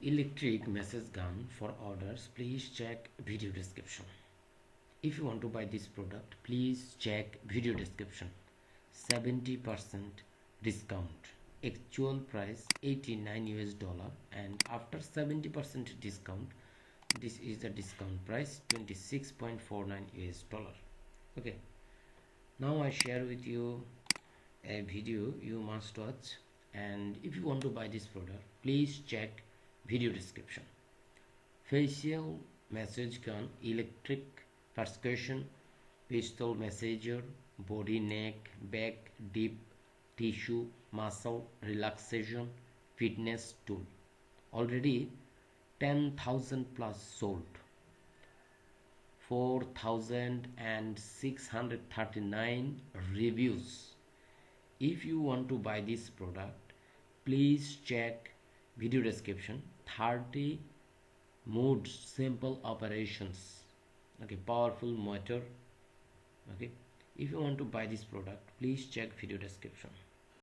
electric message gun for orders, please check video description. If you want to buy this product, please check video description. 70% discount, actual price 89 US dollar, and after 70% discount, this is the discount price 26.49 US dollar. Okay, now I share with you a video you must watch, and if you want to buy this product, please check video description. Facial message gun, electric percussion, pistol messenger, body, neck, back, deep tissue, muscle, relaxation, fitness tool. Already 10,000 plus sold. 4,639 reviews. If you want to buy this product, please check video description. 30 modes, simple operations. Okay, powerful motor. Okay, if you want to buy this product, please check video description.